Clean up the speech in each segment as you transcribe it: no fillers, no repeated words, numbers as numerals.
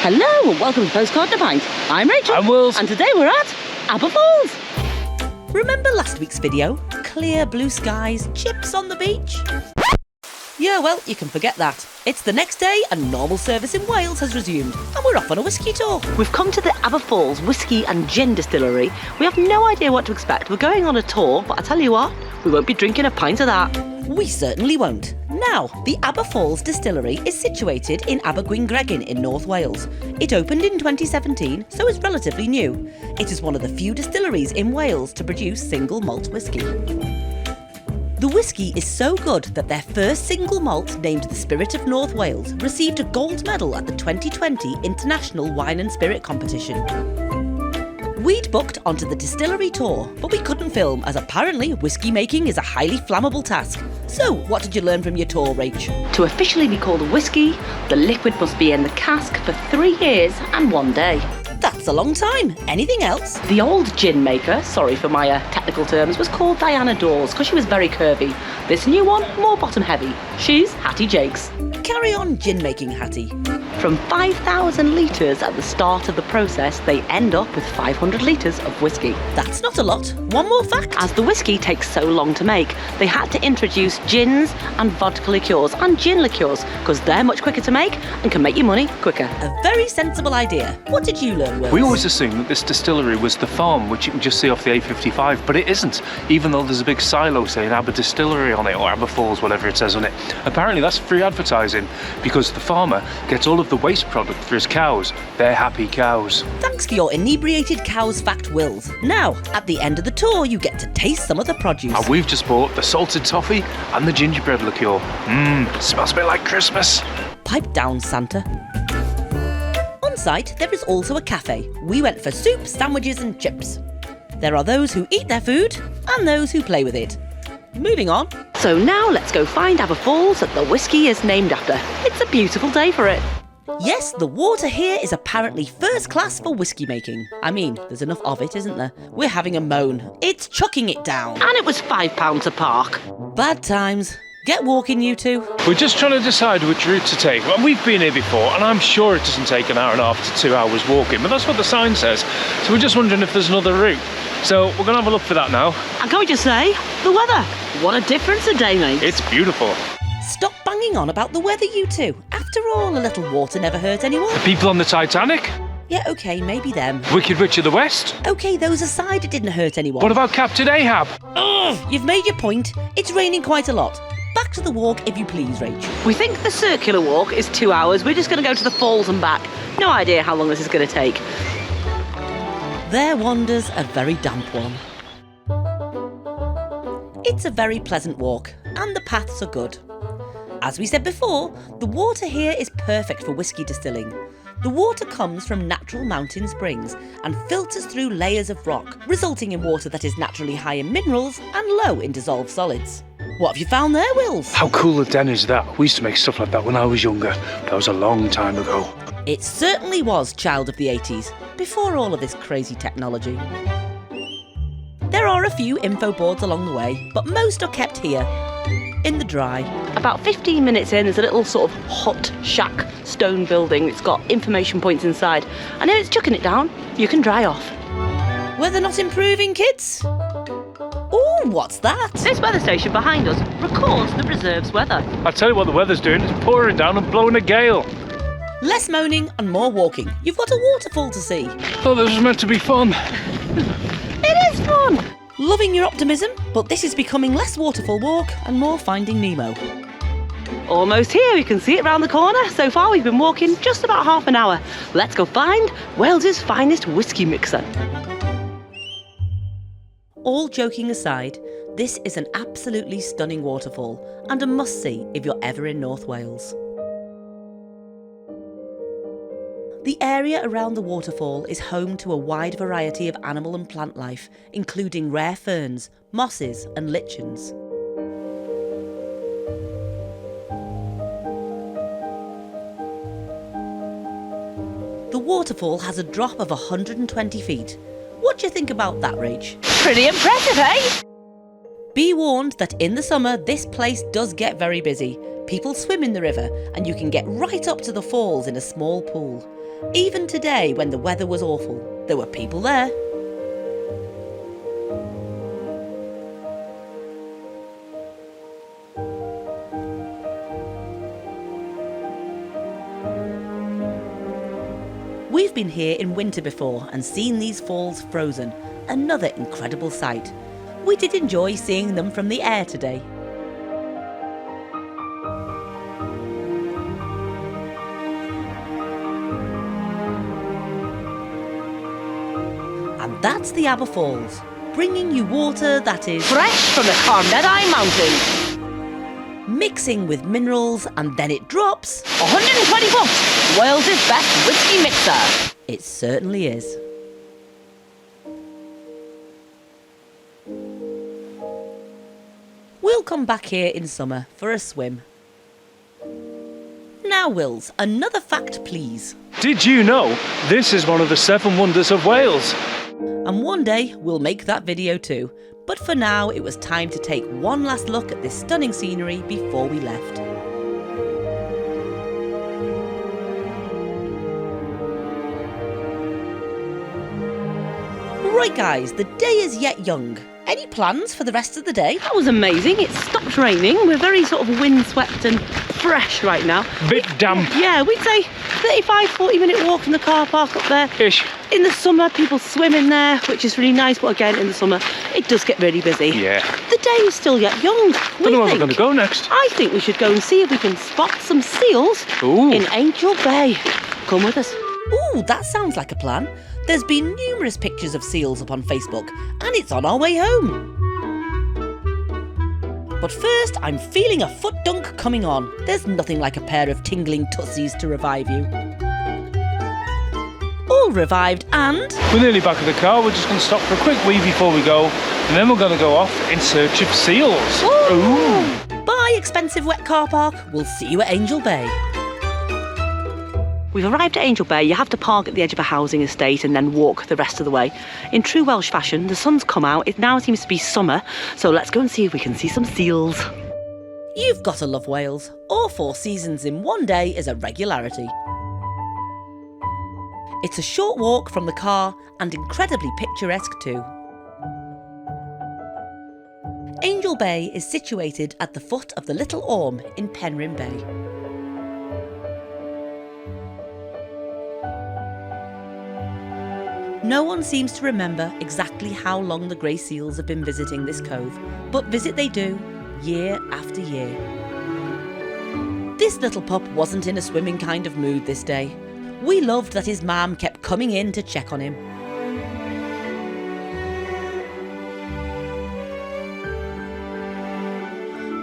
Hello and welcome to Postcard and a Pint. I'm Rachel. I'm Wills. And today we're at Aber Falls. Remember last week's video? Clear blue skies, chips on the beach? Yeah, well, you can forget that. It's the next day and normal service in Wales has resumed and we're off on a whisky tour. We've come to the Aber Falls Whisky and Gin Distillery. We have no idea what to expect. We're going on a tour, but I tell you what, we won't be drinking a pint of that. We certainly won't. Now, the Aber Falls Distillery is situated in Abergwyngregyn in North Wales. It opened in 2017, so it's relatively new. It is one of the few distilleries in Wales to produce single malt whisky. The whisky is so good that their first single malt, named the Spirit of North Wales, received a gold medal at the 2020 International Wine and Spirit Competition. We'd booked onto the distillery tour, but we couldn't film as apparently whisky making is a highly flammable task. So, what did you learn from your tour, Rach? To officially be called a whisky, the liquid must be in the cask for 3 years and 1 day. That's a long time. Anything else? The old gin maker, sorry for my technical terms, was called Diana Dawes because she was very curvy. This new one, more bottom heavy. She's Hattie Jakes. Carry on gin making, Hattie. From 5,000 litres at the start of the process, they end up with 500 litres of whisky. That's not a lot. One more fact. As the whisky takes so long to make, they had to introduce gins and vodka liqueurs and gin liqueurs because they're much quicker to make and can make you money quicker. A very sensible idea. What did you learn, Will? We always assumed that this distillery was the farm, which you can just see off the A55, but it isn't, even though there's a big silo saying Aber Distillery on it, or Aber Falls, whatever it says on it. Apparently that's free advertising, because the farmer gets all of the waste product for his cows. They're happy cows. Thanks for your inebriated cows fact, Wills. Now, at the end of the tour, you get to taste some of the produce. And we've just bought the salted toffee and the gingerbread liqueur. Smells a bit like Christmas. Pipe down, Santa. On site, there is also a cafe. We went for soup, sandwiches and chips. There are those who eat their food and those who play with it. Moving on. So now let's go find Aber Falls that the whisky is named after. It's a beautiful day for it. Yes, the water here is apparently first class for whisky making. I mean, there's enough of it, isn't there? We're having a moan. It's chucking it down. And it was £5 to park. Bad times. Get walking, you two. We're just trying to decide which route to take. Well, we've been here before, and I'm sure it doesn't take an hour and a half to 2 hours walking, but that's what the sign says. So we're just wondering if there's another route. So we're going to have a look for that now. And can we just say, the weather. What a difference a day makes. It's beautiful. Stop banging on about the weather, you two. After all, a little water never hurt anyone. The people on the Titanic? Yeah, okay, maybe them. Wicked Witch of the West? Okay, those aside, it didn't hurt anyone. What about Captain Ahab? Ugh, you've made your point. It's raining quite a lot. Back to the walk, if you please, Rach. We think the circular walk is 2 hours. We're just going to go to the falls and back. No idea how long this is going to take. There wanders a very damp one. It's a very pleasant walk, and the paths are good. As we said before, the water here is perfect for whisky distilling. The water comes from natural mountain springs and filters through layers of rock, resulting in water that is naturally high in minerals and low in dissolved solids. What have you found there, Wills? How cool a den is that? We used to make stuff like that when I was younger. That was a long time ago. It certainly was child of the 80s, before all of this crazy technology. There are a few info boards along the way, but most are kept here, in the dry. About 15 minutes in, there's a little sort of hut shack stone building. It's got information points inside. And if it's chucking it down, you can dry off. Weather not improving, kids? Ooh, what's that? This weather station behind us records the reserve's weather. I'll tell you what the weather's doing. It's pouring down and blowing a gale. Less moaning and more walking. You've got a waterfall to see. Oh, this was meant to be fun. It is fun. Loving your optimism, but this is becoming less waterfall walk and more Finding Nemo. Almost here, we can see it round the corner. So far we've been walking just about half an hour. Let's go find Wales's finest whisky mixer. All joking aside, this is an absolutely stunning waterfall and a must-see if you're ever in North Wales. The area around the waterfall is home to a wide variety of animal and plant life, including rare ferns, mosses and lichens. The waterfall has a drop of 120 feet. What do you think about that, Rach? Pretty impressive, eh? Be warned that in the summer this place does get very busy. People swim in the river and you can get right up to the falls in a small pool. Even today, when the weather was awful, there were people there. We've been here in winter before and seen these falls frozen. Another incredible sight. We did enjoy seeing them from the air today. And that's the Aber Falls, bringing you water that is Fresh from the Carnarvon Mountains. mixing with minerals, and then it drops. 120 foot, Wales' best whiskey mixer. It certainly is. We'll come back here in summer for a swim. Now, Wills, another fact, please. Did you know this is one of the 7 wonders of Wales? And one day we'll make that video too. But for now, it was time to take one last look at this stunning scenery before we left. Right guys, the day is yet young. Any plans for the rest of the day? That was amazing. It stopped raining. We're very sort of windswept and fresh right now. Bit damp. Yeah, we'd say 35, 40-minute walk from the car park up there. Ish. In the summer, people swim in there, which is really nice. But again, in the summer, it does get really busy. Yeah. The day is still yet young. Don't know where we're going to go next. I think we should go and see if we can spot some seals Ooh. in Angel Bay. Come with us. Ooh, that sounds like a plan. There's been numerous pictures of seals up on Facebook, and it's on our way home. But first, I'm feeling a foot dunk coming on. There's nothing like a pair of tingling tussies to revive you. All revived and... We're nearly back at the car. We're just going to stop for a quick wee before we go, and then we're going to go off in search of seals. Ooh. Bye, expensive wet car park. We'll see you at Angel Bay. We've arrived at Angel Bay. You have to park at the edge of a housing estate and then walk the rest of the way. In true Welsh fashion, the sun's come out. It now seems to be summer, so let's go and see if we can see some seals. You've got to love Wales. All 4 seasons in one day is a regularity. It's a short walk from the car and incredibly picturesque too. Angel Bay is situated at the foot of the Little Orme in Penrhyn Bay. No one seems to remember exactly how long the grey seals have been visiting this cove, but visit they do, year after year. This little pup wasn't in a swimming kind of mood this day. We loved that his mam kept coming in to check on him.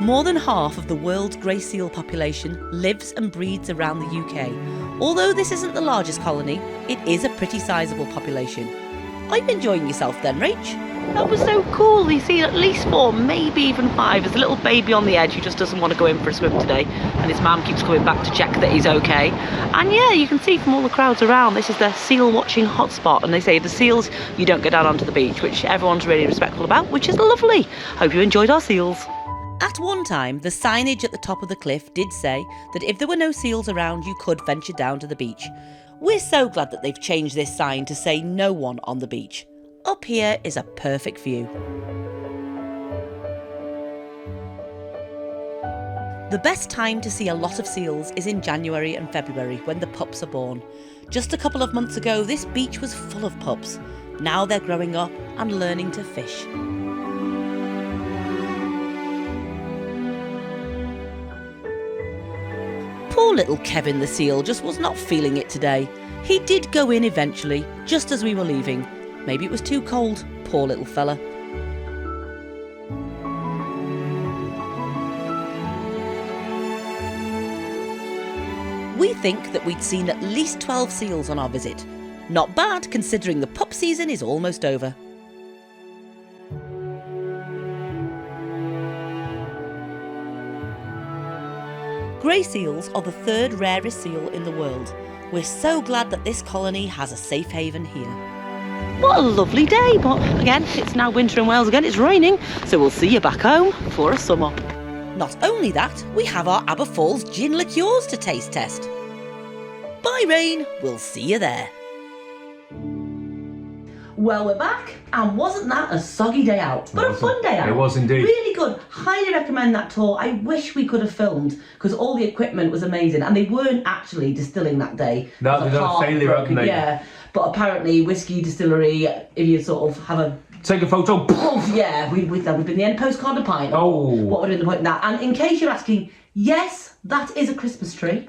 More than half of the world's grey seal population lives and breeds around the UK. Although this isn't the largest colony, it is a pretty sizable population. I'm enjoying yourself then, Rach. That was so cool. We've seen at least 4, maybe even 5. There's a little baby on the edge who just doesn't want to go in for a swim today, and his mum keeps coming back to check that he's okay. And yeah, you can see from all the crowds around, this is the seal watching hotspot, and they say the seals, you don't go down onto the beach, which everyone's really respectful about, which is lovely. Hope you enjoyed our seals. At one time, the signage at the top of the cliff did say that if there were no seals around, you could venture down to the beach. We're so glad that they've changed this sign to say no one on the beach. Up here is a perfect view. The best time to see a lot of seals is in January and February when the pups are born. Just a couple of months ago, this beach was full of pups. Now they're growing up and learning to fish. Poor little Kevin the seal just was not feeling it today. He did go in eventually, just as we were leaving. Maybe it was too cold, poor little fella. We think that we'd seen at least 12 seals on our visit. Not bad considering the pup season is almost over. Grey seals are the 3rd rarest seal in the world. We're so glad that this colony has a safe haven here. What a lovely day, but again, it's now winter in Wales again, it's raining, so we'll see you back home for a summer. Not only that, we have our Aber Falls gin liqueurs to taste test. Bye, Rain. We'll see you there. Well, we're back, and wasn't that a soggy day out? But a fun day out. It was indeed. Really good. Highly recommend that tour. I wish we could have filmed, because all the equipment was amazing, and they weren't actually distilling that day. No, they done a failure, haven't they? Yeah, but apparently whiskey distillery, if you sort of have a... Take a photo. Oh, yeah, we've been the end postcard a pint. Oh. What would have been the point in that? And in case you're asking, yes, that is a Christmas tree.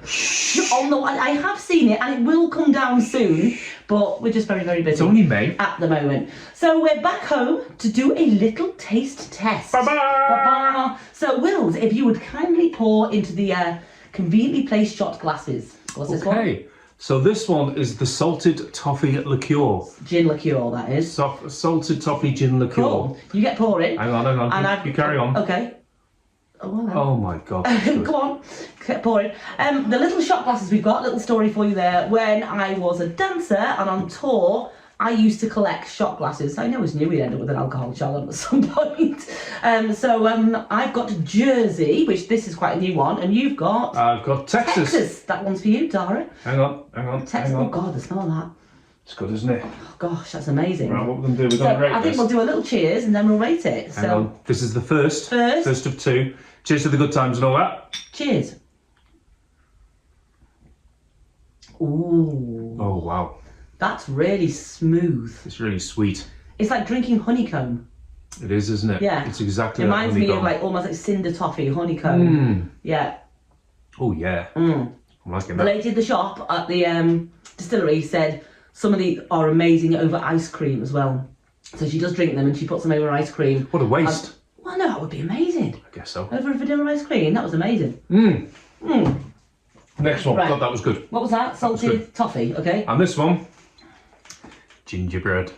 Although I have seen it, and it will come down soon, but we're just very, very busy. It's only May. At the moment. So we're back home to do a little taste test. Ba-ba! Ba-ba! So Wills, if you would kindly pour into the conveniently placed shot glasses. What's this one? Okay, so this one is the salted toffee liqueur. Gin liqueur, that is. Salted toffee gin liqueur. Cool. You get pouring. Hang on. And You carry on. Okay. Oh, well then. Oh my God. Go on, keep pouring. The little shot glasses we've got, little story for you there. When I was a dancer and on tour, I used to collect shot glasses. I always knew we'd end up with an alcohol challenge at some point. So I've got Jersey, which this is quite a new one, and you've got... I've got Texas. That one's for you, Dara. Hang on. Texas. Oh God, the smell of that. It's good, isn't it? Oh gosh, that's amazing. Right, what we're going to do, we're going to rate I think this. we'll do a little cheers and then we'll rate it. Hang on. This is the first. First of two. Cheers to the good times and all that. Cheers. Ooh. Oh, wow. That's really smooth. It's really sweet. It's like drinking honeycomb. It is, isn't it? Yeah. It's exactly It like reminds me of honeycomb. like almost like cinder toffee, honeycomb. Yeah. Oh, yeah. Mm. I'm liking The that. lady at the shop at the distillery said some of these are amazing over ice cream as well. So she does drink them and she puts them over ice cream. What a waste. Well, no, that would be amazing. I guess so. Over vanilla ice cream, that was amazing. Next one. Right. God, that was good. What was that? Salted toffee, okay. And this one, gingerbread.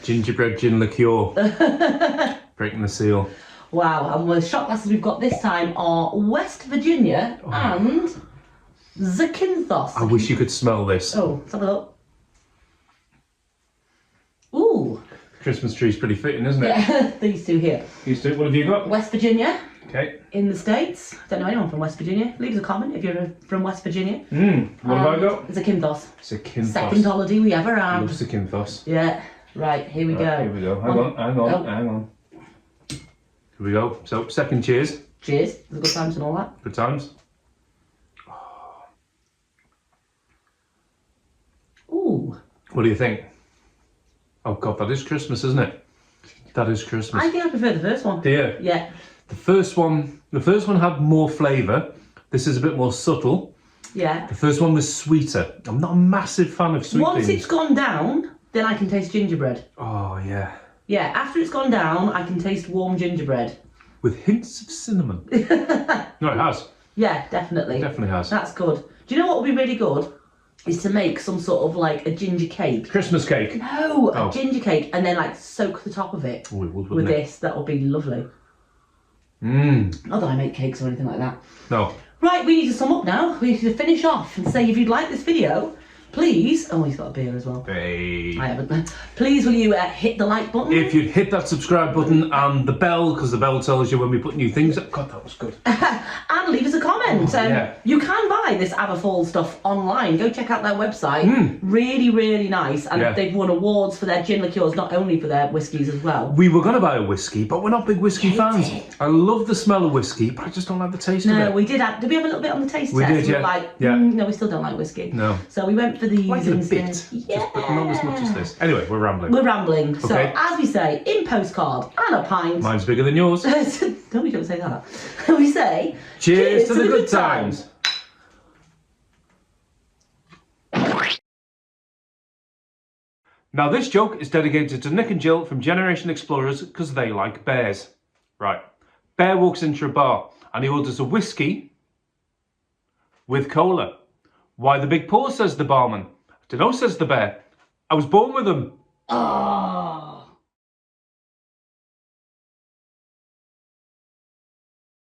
Gingerbread gin liqueur. Breaking the seal. Wow, and the shot glasses we've got this time are West Virginia and Zakynthos. I wish you could smell this. Oh, let's have a look. Ooh. Christmas tree's pretty fitting, isn't it? Yeah, these two here. These two, what have you got? West Virginia. Okay. In the States. Don't know anyone from West Virginia. Leave us a comment if you're from West Virginia. What have I got? Zakynthos. Zakynthos. Second holiday we ever had. Love Zakynthos. Yeah. Right, here we go. Here we go. Hang on. Here we go. So, second cheers. Cheers. There's good times and all that. Good times. Ooh. What do you think? Oh God, that is Christmas, isn't it? That is Christmas. I think I prefer the first one. Do you? Yeah. The first one had more flavour. This is a bit more subtle. Yeah. The first one was sweeter. I'm not a massive fan of sweet Once things. it's gone down, then I can taste gingerbread. Oh yeah. Yeah, after it's gone down, I can taste warm gingerbread. With hints of cinnamon. No, it has. Yeah, definitely. It definitely has. That's good. Do you know what would be really good? Is to make some sort of like a ginger cake. Christmas cake. No, Oh. a ginger cake, and then like soak the top of it Oh, it would, with wouldn't it? this. That would be lovely. Not that I make cakes or anything like that. No. Right, we need to sum up now. We need to finish off and say if you'd like this video, please. Oh, he's got a beer as well. Hey. I haven't. Please, will you hit the like button? If you'd hit that subscribe button and the bell, because the bell tells you when we put new things up. God, that was good. And leave us a comment. Yeah. You can buy this Aber Falls stuff online. Go check out their website. Really, really nice. And Yeah. they've won awards for their gin liqueurs, not only for their whiskies as well. We were going to buy a whiskey, but we're not big whiskey Hate fans. it. I love the smell of whiskey, but I just don't like the taste of No, it. we did have a little bit on the taste We test. did, We were yeah. like, Yeah. no, we still don't like whiskey. No. So we went for these Like it a instead. bit, Yeah. just, but not as much as this. Anyway, we're rambling. We're rambling. So, Okay. as we say, in postcard and a pint. Mine's bigger than yours. No, we don't say that. We say, Cheers to the good times. Now this joke is dedicated to Nick and Jill from Generation Explorers because they like bears. Right. Bear walks into a bar and he orders a whiskey with cola. Why the big paw, says the barman. Dunno, says the bear. I was born with them. oh.